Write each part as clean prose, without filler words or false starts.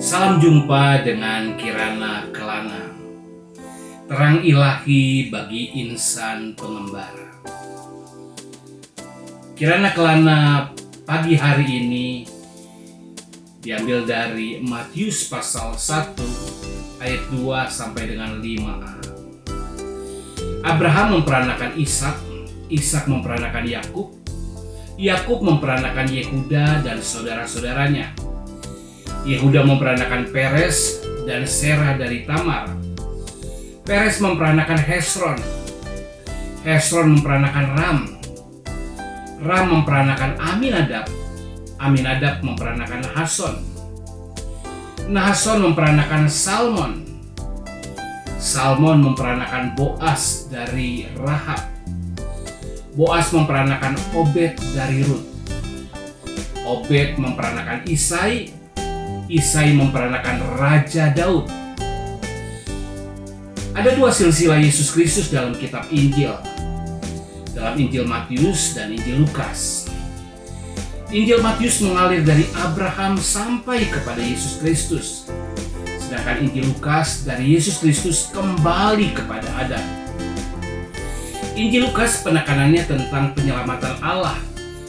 Salam jumpa dengan Kirana Kelana, terang ilahi bagi insan pengembara. Kirana Kelana pagi hari ini diambil dari Matius pasal 1 ayat 2 sampai dengan 5a. Abraham memperanakan Ishak, Ishak memperanakan Yakub, Yakub memperanakan Yehuda dan saudara-saudaranya. Yehuda memperanakan Peres dan Serah dari Tamar. Peres memperanakan Hesron. Hesron memperanakan Ram. Ram memperanakan Aminadab. Aminadab memperanakan Nahason. Nahason memperanakan Salmon. Salmon memperanakan Boas dari Rahab. Boas memperanakan Obed dari Rut. Obed memperanakan Isai. Isai memperanakan Raja Daud. Ada dua silsilah Yesus Kristus dalam kitab Injil, dalam Injil Matius dan Injil Lukas. Injil Matius mengalir dari Abraham sampai kepada Yesus Kristus, sedangkan Injil Lukas dari Yesus Kristus kembali kepada Adam. Injil Lukas penekanannya tentang penyelamatan Allah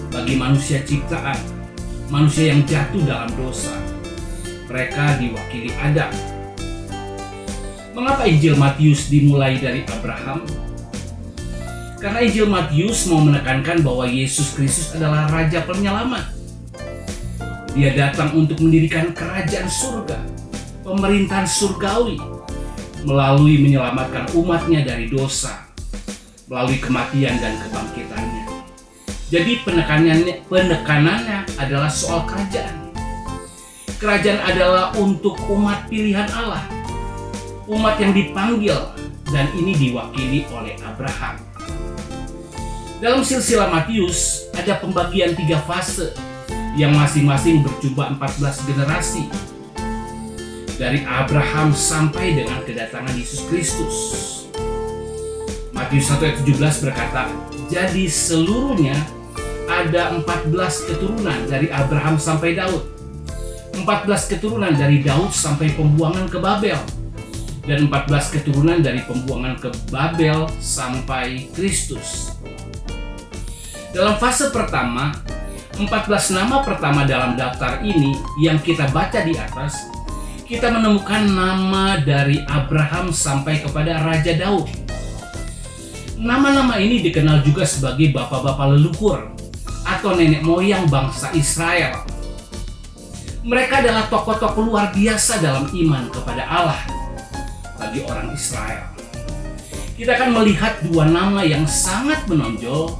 bagi manusia ciptaan, manusia yang jatuh dalam dosa. Mereka diwakili Adam. Mengapa Injil Matius dimulai dari Abraham? Karena Injil Matius mau menekankan bahwa Yesus Kristus adalah Raja Penyelamat. Dia datang untuk mendirikan kerajaan surga, pemerintahan surgawi, melalui menyelamatkan umatnya dari dosa, melalui kematian dan kebangkitannya. Jadi penekanannya adalah soal kerajaan. Kerajaan adalah untuk umat pilihan Allah, umat yang dipanggil, dan ini diwakili oleh Abraham. Dalam silsilah Matius ada pembagian 3 fase yang masing-masing berjumlah 14 generasi, dari Abraham sampai dengan kedatangan Yesus Kristus. Matius 1 ayat 17 berkata, jadi seluruhnya ada 14 keturunan dari Abraham sampai Daud, 14 keturunan dari Daud sampai pembuangan ke Babel, dan 14 keturunan dari pembuangan ke Babel sampai Kristus. Dalam fase pertama, 14 nama pertama dalam daftar ini yang kita baca di atas, kita menemukan nama dari Abraham sampai kepada Raja Daud. Nama-nama ini dikenal juga sebagai bapak-bapak leluhur atau nenek moyang bangsa Israel. Mereka adalah tokoh-tokoh luar biasa dalam iman kepada Allah bagi orang Israel. Kita akan melihat 2 nama yang sangat menonjol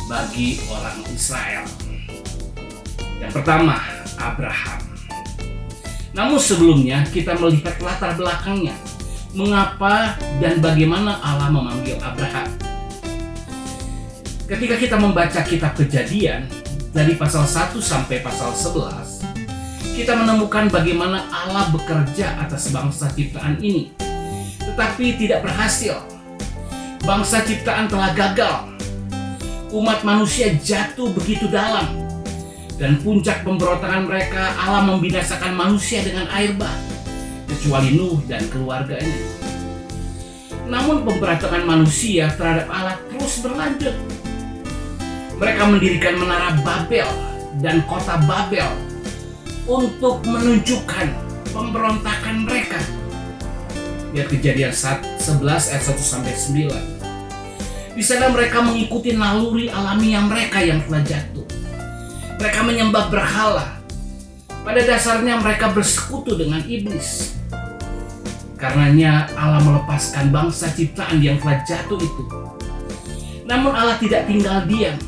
bagi orang Israel. Yang pertama, Abraham. Namun sebelumnya kita melihat latar belakangnya, mengapa dan bagaimana Allah memanggil Abraham. Ketika kita membaca kitab Kejadian dari pasal 1 sampai pasal 11, kita menemukan bagaimana Allah bekerja atas bangsa ciptaan ini, tetapi tidak berhasil. Bangsa ciptaan telah gagal. Umat manusia jatuh begitu dalam, dan puncak pemberontakan mereka, Allah membinasakan manusia dengan air bah, kecuali Nuh dan keluarganya. Namun pemberontakan manusia terhadap Allah terus berlanjut. Mereka mendirikan menara Babel dan kota Babel untuk menunjukkan pemberontakan mereka. Lihat Kejadian 11 ayat 1 sampai 9. Di sana mereka mengikuti naluri alamiah mereka yang telah jatuh. Mereka menyembah berhala. Pada dasarnya mereka bersekutu dengan iblis. Karenanya Allah melepaskan bangsa ciptaan yang telah jatuh itu. Namun Allah tidak tinggal diam.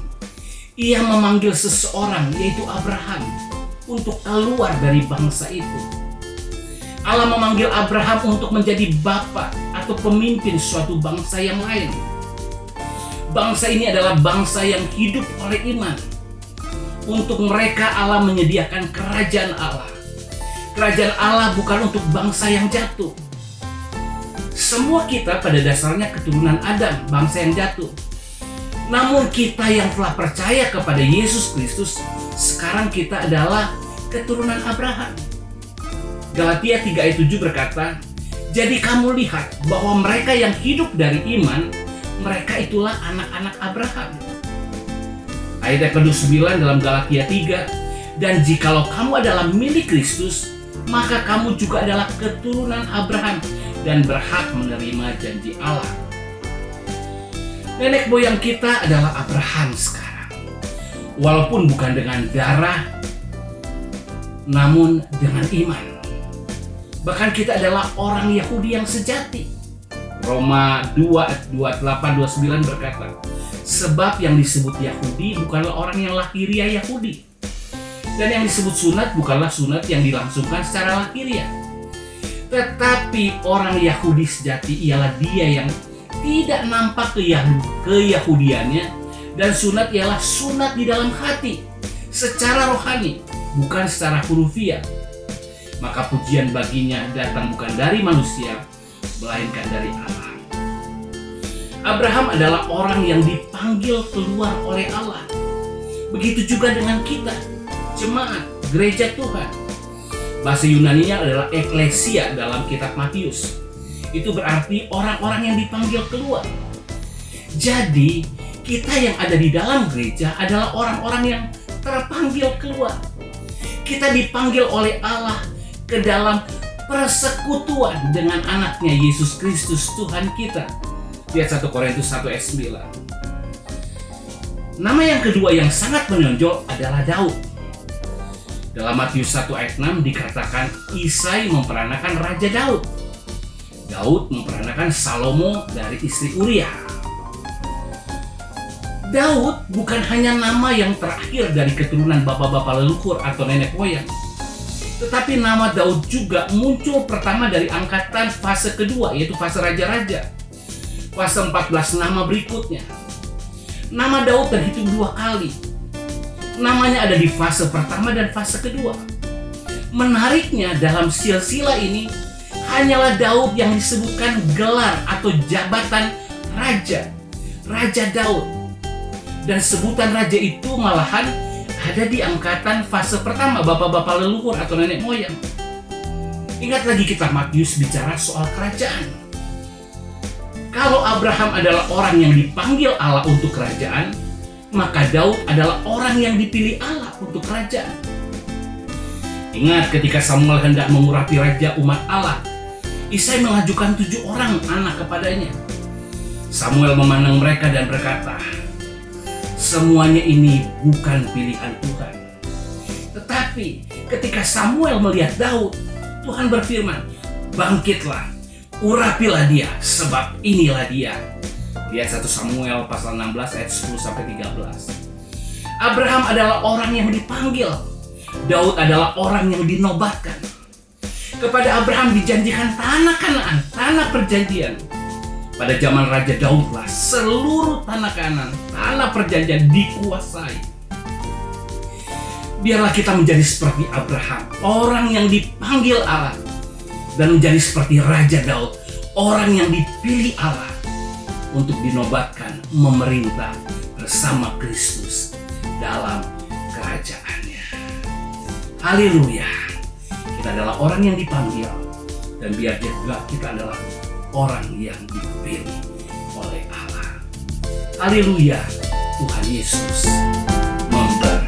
Ia memanggil seseorang, yaitu Abraham, untuk keluar dari bangsa itu. Allah memanggil Abraham untuk menjadi bapa atau pemimpin suatu bangsa yang lain. Bangsa ini adalah bangsa yang hidup oleh iman. Untuk mereka Allah menyediakan kerajaan Allah. Kerajaan Allah bukan untuk bangsa yang jatuh. Semua kita pada dasarnya keturunan Adam, bangsa yang jatuh. Namun kita yang telah percaya kepada Yesus Kristus, sekarang kita adalah keturunan Abraham. Galatia 3 ayat 7 berkata, "Jadi kamu lihat bahwa mereka yang hidup dari iman, mereka itulah anak-anak Abraham." Ayat yang ke-9 dalam Galatia 3, "Dan jikalau kamu adalah milik Kristus, maka kamu juga adalah keturunan Abraham dan berhak menerima janji Allah." Nenek moyang kita adalah Abraham sekarang. Walaupun bukan dengan darah, namun dengan iman. Bahkan kita adalah orang Yahudi yang sejati. Roma 2 ayat 28-29 berkata, "Sebab yang disebut Yahudi bukanlah orang yang lahiriah Yahudi, dan yang disebut sunat bukanlah sunat yang dilangsungkan secara lahiriah. Tetapi orang Yahudi sejati ialah dia yang tidak nampak keyahudiannya, dan sunat ialah sunat di dalam hati, secara rohani, bukan secara hurufiah. Maka pujian baginya datang bukan dari manusia, melainkan dari Allah." Abraham adalah orang yang dipanggil keluar oleh Allah. Begitu juga dengan kita, jemaat, gereja Tuhan. Bahasa Yunaninya adalah eklesia dalam kitab Matius. Itu berarti orang-orang yang dipanggil keluar. Jadi, kita yang ada di dalam gereja adalah orang-orang yang terpanggil keluar. Kita dipanggil oleh Allah ke dalam persekutuan dengan anaknya Yesus Kristus Tuhan kita. Lihat 1 Korintus 1 ayat 9. Nama yang kedua yang sangat menonjol adalah Daud. Dalam Matius 1 ayat 6 dikatakan Isai memperanakan Raja Daud. Daud memperanakan Salomo dari istri Uria. Daud bukan hanya nama yang terakhir dari keturunan bapak-bapak leluhur atau nenek moyang, tetapi nama Daud juga muncul pertama dari angkatan fase kedua, yaitu fase raja-raja. Fase 14 nama berikutnya. Nama Daud terhitung 2 kali. Namanya ada di fase pertama dan fase kedua. Menariknya dalam silsilah ini, hanyalah Daud yang disebutkan gelar atau jabatan raja. Raja Daud. Dan sebutan raja itu malahan ada di angkatan fase pertama, bapak-bapak leluhur atau nenek moyang. Ingat lagi kitab Matius bicara soal kerajaan. Kalau Abraham adalah orang yang dipanggil Allah untuk kerajaan, maka Daud adalah orang yang dipilih Allah untuk kerajaan. Ingat ketika Samuel hendak mengurapi raja umat Allah, Isai mengajukan 7 orang anak kepadanya. Samuel memandang mereka dan berkata, "Semuanya ini bukan pilihan Tuhan." Tetapi ketika Samuel melihat Daud, Tuhan berfirman, "Bangkitlah, urapilah dia, sebab inilah dia." Lihat 1 Samuel pasal 16 ayat 10-13. Abraham adalah orang yang dipanggil. Daud adalah orang yang dinobatkan. Kepada Abraham dijanjikan tanah Kanaan, tanah perjanjian. Pada zaman Raja Daudlah, seluruh tanah Kanaan, tanah perjanjian dikuasai. Biarlah kita menjadi seperti Abraham, orang yang dipanggil Allah, dan menjadi seperti Raja Daud, orang yang dipilih Allah untuk dinobatkan memerintah bersama Kristus dalam kerajaannya. Haleluya. Kita adalah orang yang dipanggil, dan biar juga kita adalah orang yang dipilih oleh Allah. Haleluya. Tuhan Yesus memberkati.